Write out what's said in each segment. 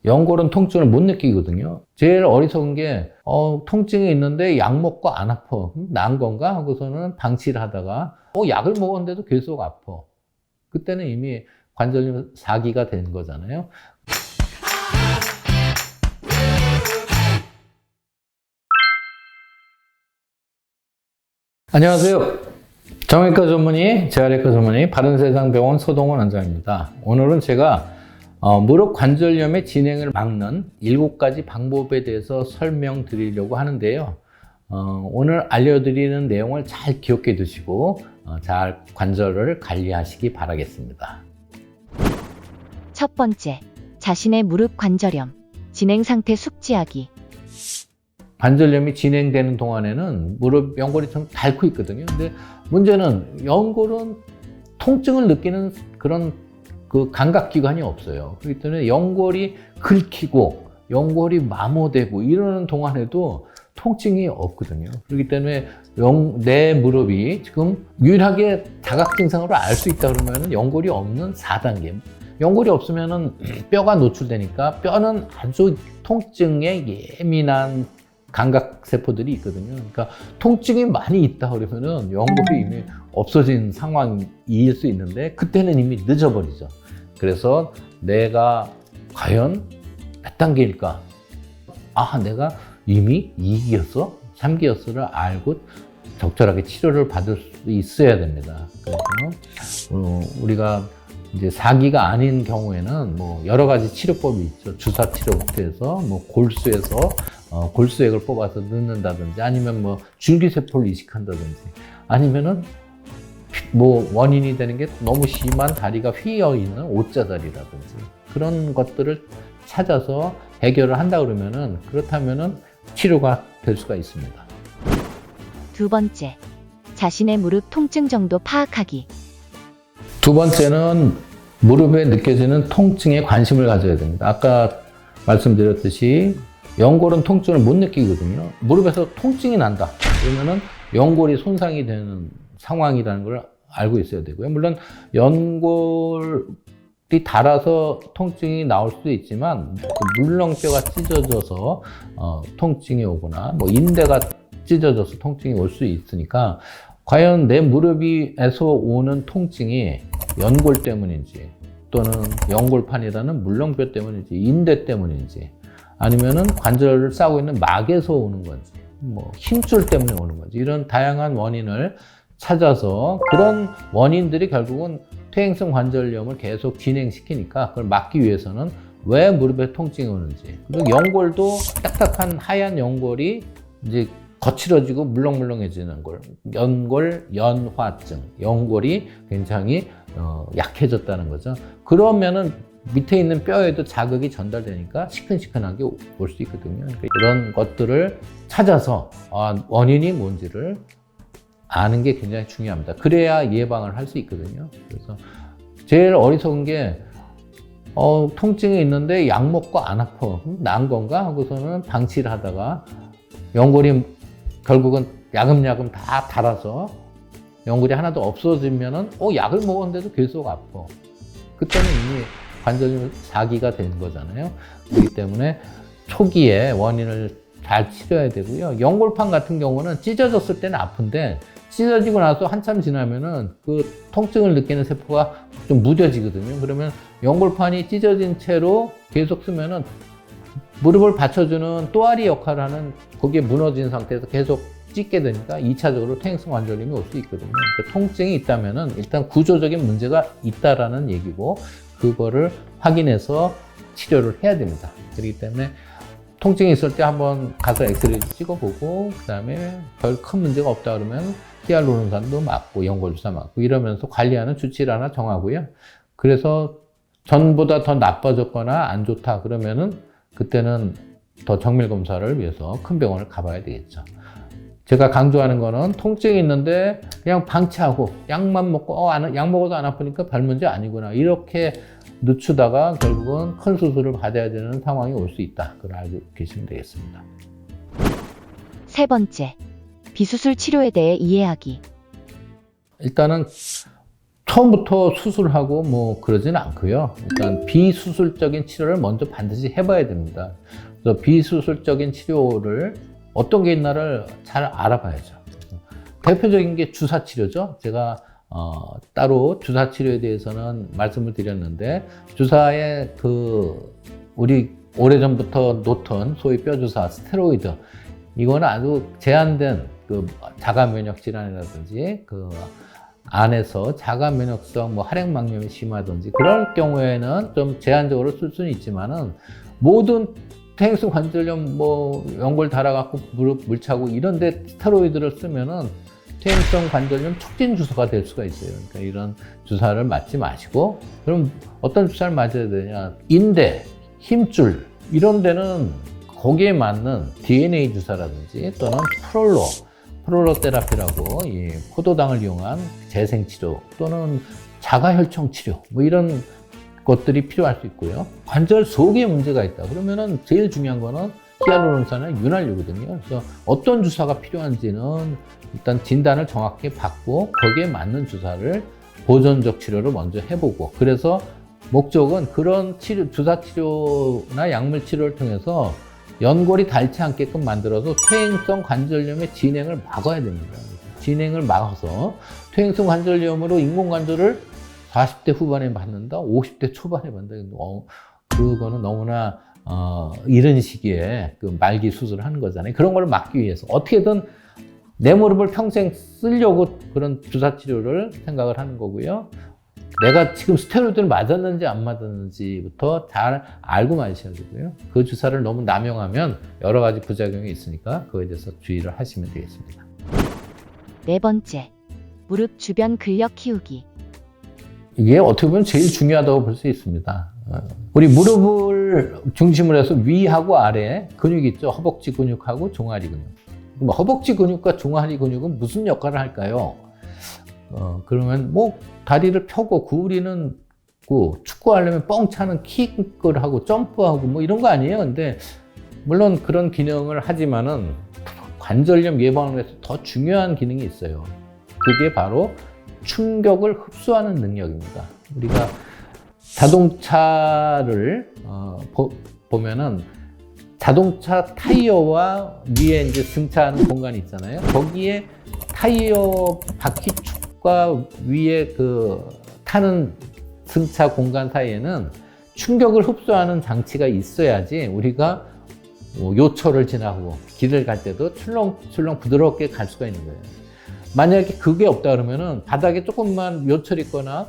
연골은 통증을 못 느끼거든요. 제일 어리석은 게 통증이 있는데 약 먹고 안 아파. 나은 건가 하고서는 방치를 하다가 약을 먹었는데도 계속 아파. 그때는 이미 관절염 4기가 된 거잖아요. 안녕하세요. 정형외과 전문의, 재활외과 전문의 바른세상병원 서동원 원장입니다. 오늘은 제가 무릎 관절염의 진행을 막는 7가지 방법에 대해서 설명드리려고 하는데요. 오늘 알려드리는 내용을 잘 기억해 두시고 잘 관절을 관리하시기 바라겠습니다. 첫 번째, 자신의 무릎 관절염, 진행 상태 숙지하기. 관절염이 진행되는 동안에는 무릎 연골이 좀 닳고 있거든요. 근데 문제는 연골은 통증을 느끼는 그런 감각기관이 없어요. 그렇기 때문에 연골이 긁히고 연골이 마모되고 이러는 동안에도 통증이 없거든요. 그렇기 때문에 내 무릎이 지금 유일하게 자각 증상으로 알 수 있다 그러면 연골이 없는 4단계. 연골이 없으면 뼈가 노출되니까 뼈는 아주 통증에 예민한 감각세포들이 있거든요. 그러니까 통증이 많이 있다 그러면은 연골이 이미 없어진 상황일 수 있는데 그때는 이미 늦어버리죠. 그래서 내가 과연 몇 단계일까? 내가 이미 2기였어? 3기였어를 알고 적절하게 치료를 받을 수 있어야 됩니다. 그래서 우리가 이제 4기가 아닌 경우에는 여러 가지 치료법이 있죠. 주사 치료부터 해서 골수에서 골수액을 뽑아서 넣는다든지 아니면 줄기세포를 이식한다든지 아니면은 원인이 되는 게 너무 심한 다리가 휘어 있는 O자다리라든지 그런 것들을 찾아서 해결을 한다 그러면은 그렇다면은 치료가 될 수가 있습니다. 두 번째, 자신의 무릎 통증 정도 파악하기. 두 번째는 무릎에 느껴지는 통증에 관심을 가져야 됩니다. 아까 말씀드렸듯이 연골은 통증을 못 느끼거든요. 무릎에서 통증이 난다. 그러면은 연골이 손상이 되는 상황이라는 걸 알고 있어야 되고요. 물론 연골이 닳아서 통증이 나올 수도 있지만 물렁뼈가 찢어져서 통증이 오거나 인대가 찢어져서 통증이 올 수 있으니까 과연 내 무릎에서 오는 통증이 연골 때문인지 또는 연골판이라는 물렁뼈 때문인지 인대 때문인지 아니면은 관절을 싸고 있는 막에서 오는 건지 힘줄 때문에 오는 건지 이런 다양한 원인을 찾아서 그런 원인들이 결국은 퇴행성 관절염을 계속 진행시키니까 그걸 막기 위해서는 왜 무릎에 통증이 오는지 그리고 연골도 딱딱한 하얀 연골이 이제 거칠어지고 물렁물렁해지는 걸 연골 연화증, 연골이 굉장히 약해졌다는 거죠. 그러면은 밑에 있는 뼈에도 자극이 전달되니까 시큰시큰하게 올 수 있거든요. 그러니까 이런 것들을 찾아서 원인이 뭔지를 아는 게 굉장히 중요합니다. 그래야 예방을 할 수 있거든요. 그래서 제일 어리석은 게 통증이 있는데 약 먹고 안 아파. 나은 건가 하고서는 방치를 하다가 연골이 결국은 야금야금 다 닳아서 연골이 하나도 없어지면은 약을 먹었는데도 계속 아파. 그때는 이미 관절염 4기가 된 거잖아요. 그렇기 때문에 초기에 원인을 잘 치료해야 되고요. 연골판 같은 경우는 찢어졌을 때는 아픈데 찢어지고 나서 한참 지나면은 그 통증을 느끼는 세포가 좀 무뎌지거든요. 그러면 연골판이 찢어진 채로 계속 쓰면은 무릎을 받쳐주는 또아리 역할을 하는 거기에 무너진 상태에서 계속 찢게 되니까 2차적으로 퇴행성 관절염이 올 수 있거든요. 그러니까 통증이 있다면은 일단 구조적인 문제가 있다라는 얘기고 그거를 확인해서 치료를 해야 됩니다. 그렇기 때문에 통증이 있을 때 한번 가서 엑스레이도 찍어보고 그 다음에 별 큰 문제가 없다 그러면 히알루론산도 맞고 연골주사 맞고 이러면서 관리하는 주치를 하나 정하고요. 그래서 전보다 더 나빠졌거나 안 좋다 그러면은 그때는 더 정밀 검사를 위해서 큰 병원을 가봐야 되겠죠. 제가 강조하는 거는 통증이 있는데 그냥 방치하고 약만 먹고 약 먹어도 안 아프니까 별 문제 아니구나 이렇게 늦추다가 결국은 큰 수술을 받아야 되는 상황이 올 수 있다. 그걸 알고 계시면 되겠습니다. 세 번째, 비수술 치료에 대해 이해하기. 일단은 처음부터 수술하고 뭐 그러진 않고요. 일단 비수술적인 치료를 먼저 반드시 해봐야 됩니다. 그래서 비수술적인 치료를 어떤 게 있나를 잘 알아봐야죠. 대표적인 게 주사 치료죠. 제가 따로 주사 치료에 대해서는 말씀을 드렸는데, 주사에 우리 오래전부터 놓던 소위 뼈주사, 스테로이드, 이거는 아주 제한된 자가 면역 질환이라든지 안에서 자가 면역성 할액망염이 심하든지 그럴 경우에는 좀 제한적으로 쓸 수는 있지만은, 모든 퇴행성 관절염 연골 달아갖고 무릎 물차고 이런데 스테로이드를 쓰면은 퇴행성 관절염 촉진 주사가 될 수가 있어요. 그러니까 이런 주사를 맞지 마시고, 그럼 어떤 주사를 맞아야 되냐? 인대, 힘줄 이런 데는 거기에 맞는 DNA 주사라든지 또는 프롤로 테라피라고 이 포도당을 이용한 재생치료 또는 자가혈청 치료 이런 것들이 필요할 수 있고요. 관절 속에 문제가 있다 그러면은 제일 중요한 거는 히알루론산이나 윤활유거든요. 그래서 어떤 주사가 필요한지는 일단 진단을 정확히 받고 거기에 맞는 주사를 보존적 치료를 먼저 해보고, 그래서 목적은 그런 주사 치료나 약물 치료를 통해서 연골이 닳지 않게끔 만들어서 퇴행성 관절염의 진행을 막아야 됩니다. 진행을 막아서 퇴행성 관절염으로 인공관절을 40대 후반에 받는다, 50대 초반에 받는다. 그거는 너무나 이른 시기에 말기 수술을 하는 거잖아요. 그런 걸 막기 위해서 어떻게든 내 무릎을 평생 쓰려고 그런 주사 치료를 생각을 하는 거고요. 내가 지금 스테로이드를 맞았는지 안 맞았는지부터 잘 알고 맞으셔야 되고요. 그 주사를 너무 남용하면 여러 가지 부작용이 있으니까 그거에 대해서 주의를 하시면 되겠습니다. 4번째, 무릎 주변 근력 키우기. 이게 어떻게 보면 제일 중요하다고 볼 수 있습니다. 우리 무릎을 중심으로 해서 위하고 아래 근육이 있죠. 허벅지 근육하고 종아리 근육. 허벅지 근육과 종아리 근육은 무슨 역할을 할까요? 그러면 다리를 펴고 구부리는 축구하려면 뻥 차는 킥을 하고 점프하고 이런 거 아니에요. 근데 물론 그런 기능을 하지만은 관절염 예방을 위해서 더 중요한 기능이 있어요. 그게 바로 충격을 흡수하는 능력입니다. 우리가 자동차를 보면은 자동차 타이어와 위에 이제 승차하는 공간이 있잖아요. 거기에 타이어 바퀴 축과 위에 타는 승차 공간 사이에는 충격을 흡수하는 장치가 있어야지 우리가 요철을 지나고 길을 갈 때도 출렁출렁 부드럽게 갈 수가 있는 거예요. 만약에 그게 없다 그러면은 바닥에 조금만 요철 있거나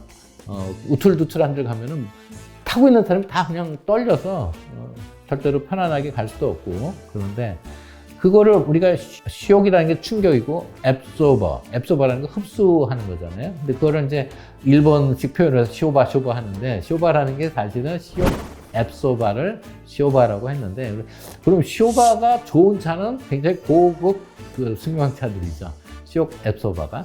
우툴두툴한 데 가면은 타고 있는 사람이 다 그냥 떨려서 절대로 편안하게 갈 수도 없고. 그런데 그거를 우리가 시옥이라는 게 충격이고 앱소버라는 거 흡수하는 거잖아요. 근데 그거를 이제 일본식 표현을 해서 쇼바 하는데, 쇼바라는 게 사실은 시옥 앱소바를 쇼바라고 했는데, 그럼 쇼바가 좋은 차는 굉장히 고급 승용차들이죠. 시옥 앱소바가.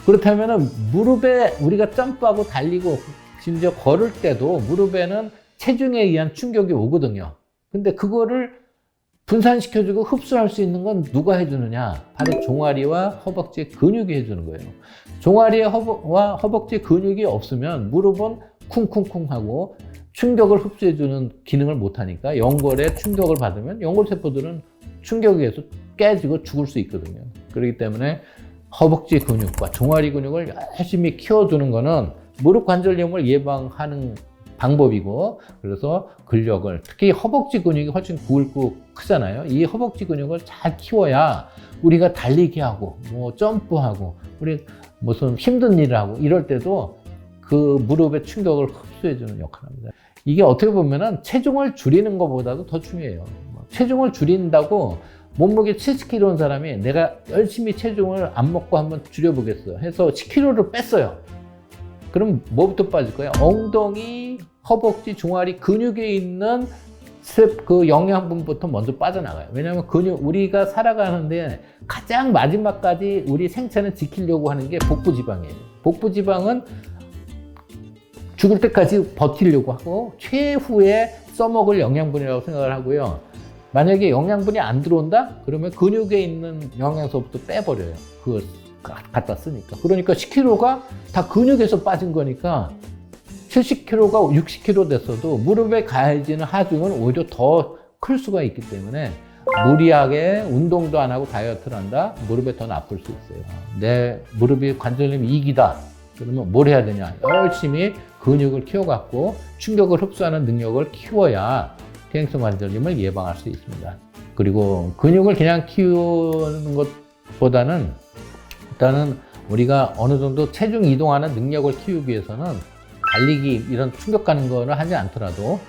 그렇다면은 무릎에 우리가 점프하고 달리고 심지어 걸을 때도 무릎에는 체중에 의한 충격이 오거든요. 근데 그거를 분산시켜주고 흡수할 수 있는 건 누가 해주느냐? 바로 종아리와 허벅지 근육이 해주는 거예요. 종아리와 허벅지 근육이 없으면 무릎은 쿵쿵쿵하고 충격을 흡수해주는 기능을 못하니까 연골에 충격을 받으면 연골세포들은 충격에 의해서 깨지고 죽을 수 있거든요. 그렇기 때문에 허벅지 근육과 종아리 근육을 열심히 키워주는 거는 무릎 관절염을 예방하는 방법이고, 그래서 근력을, 특히 허벅지 근육이 훨씬 굵고 크잖아요. 이 허벅지 근육을 잘 키워야 우리가 달리기 하고 점프하고 우리 무슨 힘든 일을 하고 이럴 때도 그 무릎의 충격을 흡수해주는 역할을 합니다. 이게 어떻게 보면은 체중을 줄이는 것보다도 더 중요해요. 체중을 줄인다고 몸무게 70kg인 사람이 내가 열심히 체중을 안 먹고 한번 줄여보겠어 해서 10kg를 뺐어요. 그럼 뭐부터 빠질 거예요? 엉덩이, 허벅지, 종아리 근육에 있는 그 영양분부터 먼저 빠져나가요. 왜냐하면 우리가 살아가는데 가장 마지막까지 우리 생체는 지키려고 하는 게 복부지방이에요. 복부지방은 죽을 때까지 버티려고 하고 최후에 써먹을 영양분이라고 생각을 하고요. 만약에 영양분이 안 들어온다? 그러면 근육에 있는 영양소부터 빼버려요. 갖다 쓰니까. 그러니까 10kg가 다 근육에서 빠진 거니까 70kg가 60kg 됐어도 무릎에 가해지는 하중은 오히려 더 클 수가 있기 때문에 무리하게 운동도 안 하고 다이어트를 한다? 무릎에 더 나쁠 수 있어요. 내 무릎이 관절염이 2기다. 그러면 뭘 해야 되냐? 열심히 근육을 키워갖고 충격을 흡수하는 능력을 키워야 퇴행성 관절염을 예방할 수 있습니다. 그리고 근육을 그냥 키우는 것보다는 일단은 우리가 어느 정도 체중 이동하는 능력을 키우기 위해서는 달리기 이런 충격 가는 거를 하지 않더라도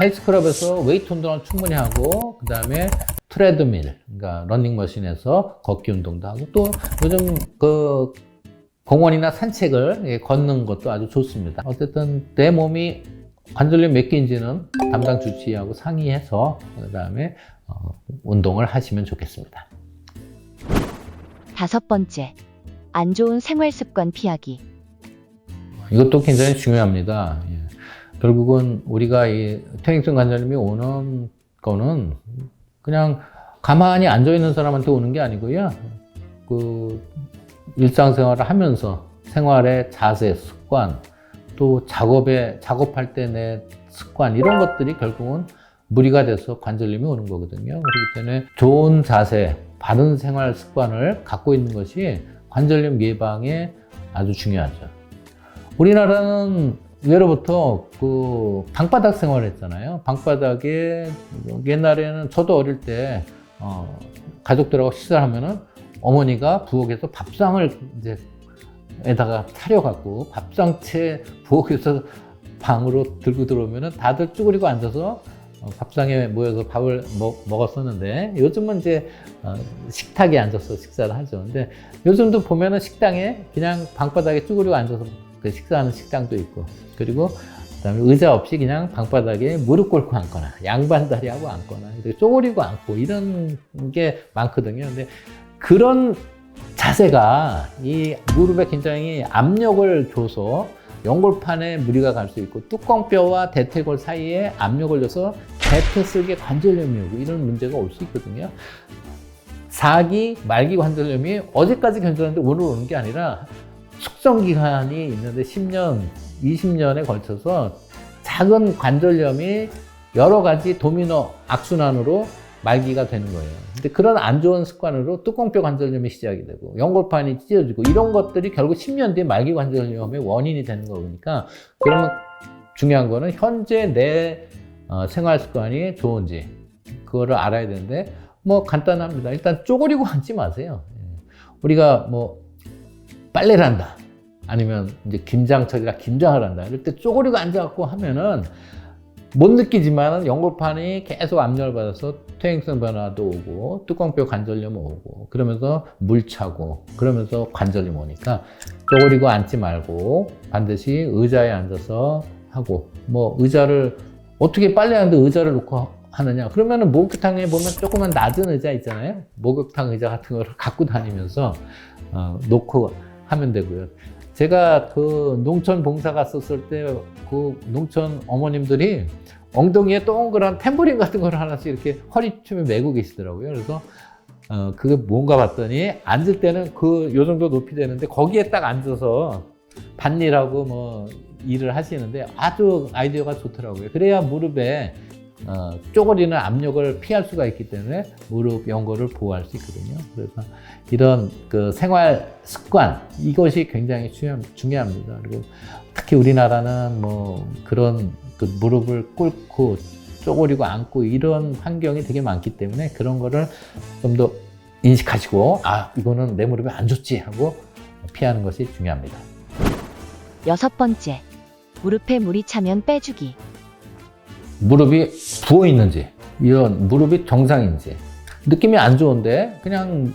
헬스클럽에서 웨이트 운동을 충분히 하고 그 다음에 트레드밀, 그러니까 러닝머신에서 걷기 운동도 하고 또 요즘 그 공원이나 산책을 걷는 것도 아주 좋습니다. 어쨌든 내 몸이 관절염 몇 개인지는 담당 주치의하고 상의해서 그 다음에 운동을 하시면 좋겠습니다. 5번째, 안 좋은 생활 습관 피하기. 이것도 굉장히 중요합니다. 예. 결국은 우리가 이 퇴행성 관절염이 오는 거는 그냥 가만히 앉아있는 사람한테 오는 게 아니고요. 그 일상생활을 하면서 생활의 자세, 습관, 또 작업할 때 내 습관 이런 것들이 결국은 무리가 돼서 관절염이 오는 거거든요. 그렇기 때문에 좋은 자세, 바른 생활 습관을 갖고 있는 것이 관절염 예방에 아주 중요하죠. 우리나라는 예로부터 그 방바닥 생활을 했잖아요. 방바닥에 옛날에는 저도 어릴 때 가족들하고 식사를 하면은 어머니가 부엌에서 밥상을 이제 에다가 차려갖고 밥상채 부엌에서 방으로 들고 들어오면은 다들 쭈그리고 앉아서 밥상에 모여서 밥을 먹었었는데 요즘은 이제 식탁에 앉아서 식사를 하죠. 근데 요즘도 보면은 식당에 그냥 방바닥에 쭈그리고 앉아서 식사하는 식당도 있고 그리고 그다음에 의자 없이 그냥 방바닥에 무릎 꿇고 앉거나 양반다리 하고 앉거나 쪼그리고 앉고 이런 게 많거든요. 근데 그런 자세가 이 무릎에 굉장히 압력을 줘서 연골판에 무리가 갈 수 있고 뚜껑뼈와 대퇴골 사이에 압력을 줘서 대퇴슬개 관절염이 오고 이런 문제가 올 수 있거든요. 4기, 말기 관절염이 어제까지 괜찮았는데 오늘 오는 게 아니라 숙성 기간이 있는데 10년, 20년에 걸쳐서 작은 관절염이 여러 가지 도미노 악순환으로 말기가 되는 거예요. 근데 그런 안 좋은 습관으로 뚜껑뼈 관절염이 시작이 되고 연골판이 찢어지고 이런 것들이 결국 10년 뒤에 말기 관절염의 원인이 되는 거니까 그러면 중요한 거는 현재 내 생활 습관이 좋은지 그거를 알아야 되는데 뭐 간단합니다. 일단 쪼그리고 앉지 마세요. 우리가 뭐 빨래를 한다. 아니면 이제 김장철이라 김장을 한다. 이럴 때 쪼그리고 앉아갖고 하면은 못 느끼지만 연골판이 계속 압력을 받아서 퇴행성 변화도 오고 뚜껑뼈 관절염 오고 그러면서 물 차고 그러면서 관절염 오니까 쪼그리고 앉지 말고 반드시 의자에 앉아서 하고 뭐 의자를 어떻게 빨래하는데 의자를 놓고 하느냐 그러면은 목욕탕에 보면 조그만 낮은 의자 있잖아요. 목욕탕 의자 같은 거를 갖고 다니면서 놓고 하면 되고요. 제가 그 농촌 봉사 갔었을 때 그 농촌 어머님들이 엉덩이에 동그란 탬버린 같은 걸 하나씩 이렇게 허리춤에 메고 계시더라고요. 그래서 그게 뭔가 봤더니 앉을 때는 요 정도 높이 되는데 거기에 딱 앉아서 밭일하고 뭐 일을 하시는데 아주 아이디어가 좋더라고요. 그래야 무릎에 쪼그리는 압력을 피할 수가 있기 때문에 무릎 연골을 보호할 수 있거든요. 그래서 이런 그 생활 습관 이것이 굉장히 중요합니다. 그리고 특히 우리나라는 뭐 그런 그 무릎을 꿇고 쪼그리고 앉고 이런 환경이 되게 많기 때문에 그런 거를 좀 더 인식하시고 이거는 내 무릎에 안 좋지 하고 피하는 것이 중요합니다. 6번째, 무릎에 물이 차면 빼주기. 무릎이 부어 있는지 이런 무릎이 정상인지 느낌이 안 좋은데 그냥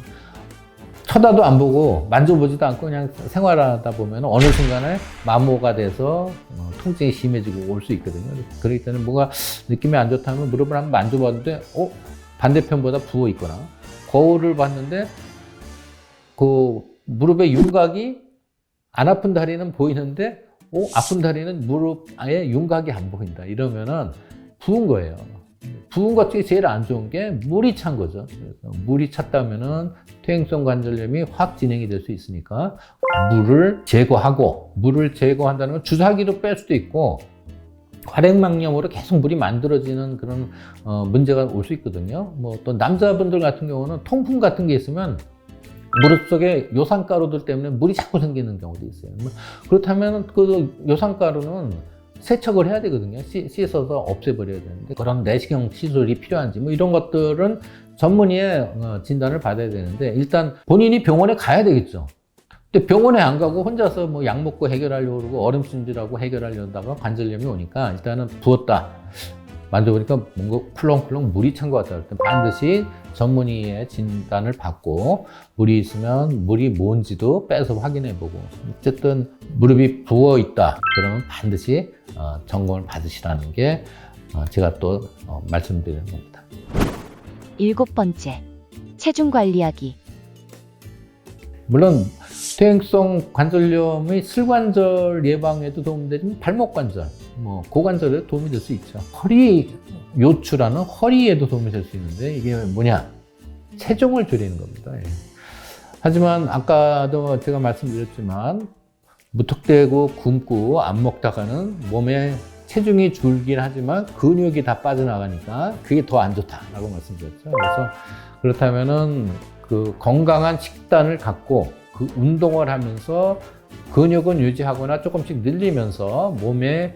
쳐다도 안 보고 만져보지도 않고 그냥 생활하다 보면 어느 순간에 마모가 돼서 통증이 심해지고 올 수 있거든요. 그렇기 때문에 뭐가 느낌이 안 좋다면 무릎을 한번 만져봤는데 반대편보다 부어 있거나 거울을 봤는데 그 무릎의 윤곽이 안 아픈 다리는 보이는데 아픈 다리는 무릎 아예 윤곽이 안 보인다 이러면은 부은 거예요. 부분 것 중에 제일 안 좋은 게 물이 찬 거죠. 그래서 물이 찼다면은 퇴행성 관절염이 확 진행이 될 수 있으니까 물을 제거하고, 물을 제거한다는 건 주사기로 뺄 수도 있고 활액막염으로 계속 물이 만들어지는 그런 문제가 올 수 있거든요. 뭐 또 남자분들 같은 경우는 통풍 같은 게 있으면 무릎 속에 요산가루들 때문에 물이 자꾸 생기는 경우도 있어요. 그렇다면 그 요산가루는 세척을 해야 되거든요. 씻어서 없애버려야 되는데 그런 내시경 시술이 필요한지 뭐 이런 것들은 전문의의 진단을 받아야 되는데 일단 본인이 병원에 가야 되겠죠. 근데 병원에 안 가고 혼자서 뭐 약 먹고 해결하려고 그러고 얼음 찜질하고 해결하려다가 관절염이 오니까 일단은 부었다. 만져보니까 뭔가 쿨렁쿨렁 물이 찬 것 같다. 그럴 때 반드시 전문의의 진단을 받고 물이 있으면 물이 뭔지도 빼서 확인해보고 어쨌든 무릎이 부어 있다. 그러면 반드시 점검을 받으시라는 게 제가 또 말씀드리는 겁니다. 7번째, 체중 관리하기. 물론 퇴행성 관절염의 슬관절 예방에도 도움이 되지만 발목 관절, 뭐 고관절에 도움이 될 수 있죠. 허리 요추라는 허리에도 도움이 될 수 있는데 이게 뭐냐? 체중을 줄이는 겁니다. 예. 하지만 아까도 제가 말씀드렸지만 무턱대고 굶고 안 먹다가는 몸에 체중이 줄긴 하지만 근육이 다 빠져나가니까 그게 더 안 좋다라고 말씀드렸죠. 그래서 그렇다면은 그 건강한 식단을 갖고 그 운동을 하면서 근육은 유지하거나 조금씩 늘리면서 몸에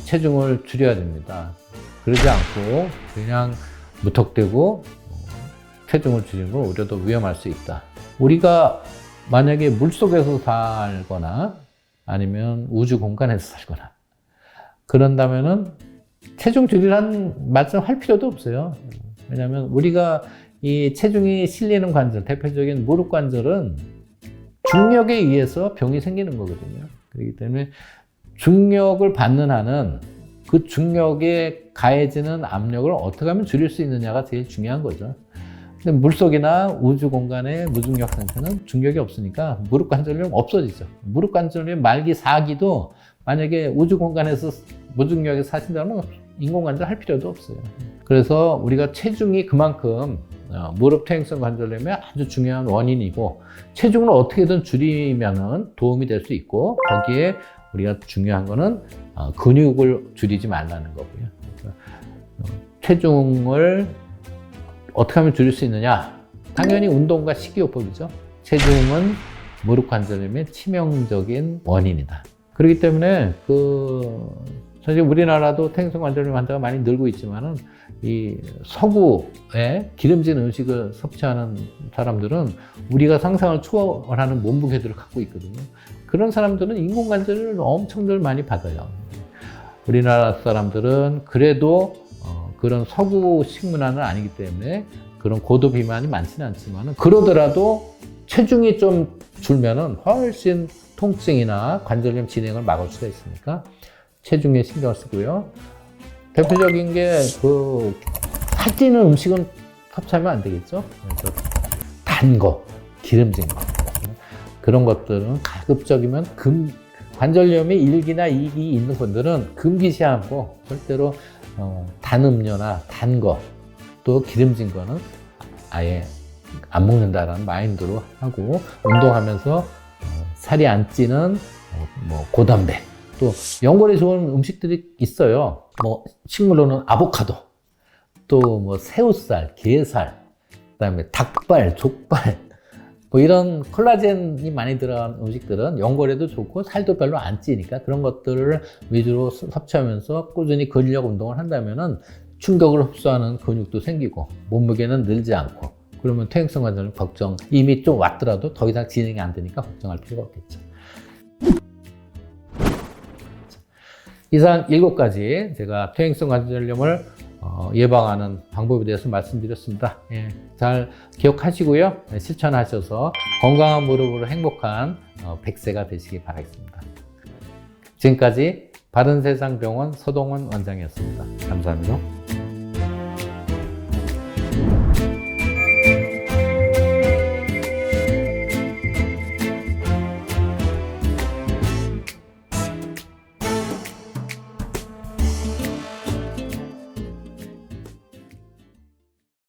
체중을 줄여야 됩니다. 그러지 않고 그냥 무턱대고 체중을 줄이는 건 오히려 더 위험할 수 있다. 우리가 만약에 물속에서 살거나 아니면 우주 공간에서 살거나 그런다면은 체중 줄이라는 말씀 할 필요도 없어요. 왜냐하면 우리가 이 체중이 실리는 관절, 대표적인 무릎 관절은 중력에 의해서 병이 생기는 거거든요. 그렇기 때문에 중력을 받는 한은 그 중력에 가해지는 압력을 어떻게 하면 줄일 수 있느냐가 제일 중요한 거죠. 근데 물속이나 우주 공간의 무중력 상태는 중력이 없으니까 무릎 관절염 없어지죠. 무릎 관절염 말기 4기도 만약에 우주 공간에서 무중력에 사신다면 인공관절 할 필요도 없어요. 그래서 우리가 체중이 그만큼 무릎 퇴행성 관절염의 아주 중요한 원인이고 체중을 어떻게든 줄이면 도움이 될 수 있고 거기에 우리가 중요한 거는 근육을 줄이지 말라는 거고요. 체중을 어떻게 하면 줄일 수 있느냐? 당연히 운동과 식이요법이죠. 체중은 무릎 관절염의 치명적인 원인이다. 그렇기 때문에 사실 우리나라도 퇴행성 관절염 환자가 많이 늘고 있지만은 이 서구의 기름진 음식을 섭취하는 사람들은 우리가 상상을 초월하는 몸무게들을 갖고 있거든요. 그런 사람들은 인공관절을 엄청들 많이 받아요. 우리나라 사람들은 그래도 그런 서구 식문화는 아니기 때문에 그런 고도 비만이 많지는 않지만은 그러더라도 체중이 좀 줄면은 훨씬 통증이나 관절염 진행을 막을 수가 있으니까 체중에 신경을 쓰고요. 대표적인 게 살찌는 음식은 섭취하면 안 되겠죠. 그래서 단 거, 기름진 거 그런 것들은 가급적이면 관절염이 1기나 2기 있는 분들은 금기시하고 절대로 단 음료나 단 거, 또 기름진 거는 아예 안 먹는다라는 마인드로 하고 운동하면서 살이 안 찌는 뭐 고단백 또 연골에 좋은 음식들이 있어요. 뭐 식물로는 아보카도, 또 뭐 새우살, 게살, 그다음에 닭발, 족발, 뭐 이런 콜라겐이 많이 들어간 음식들은 연골에도 좋고 살도 별로 안 찌니까 그런 것들을 위주로 섭취하면서 꾸준히 근력 운동을 한다면은 충격을 흡수하는 근육도 생기고 몸무게는 늘지 않고 그러면 퇴행성 관절염 걱정 이미 좀 왔더라도 더 이상 진행이 안 되니까 걱정할 필요가 없겠죠. 이상 7가지 제가 퇴행성 관절염을 예방하는 방법에 대해서 말씀드렸습니다. 예, 잘 기억하시고요. 실천하셔서 건강한 무릎으로 행복한 100세가 되시기 바라겠습니다. 지금까지 바른세상병원 서동원 원장이었습니다. 감사합니다.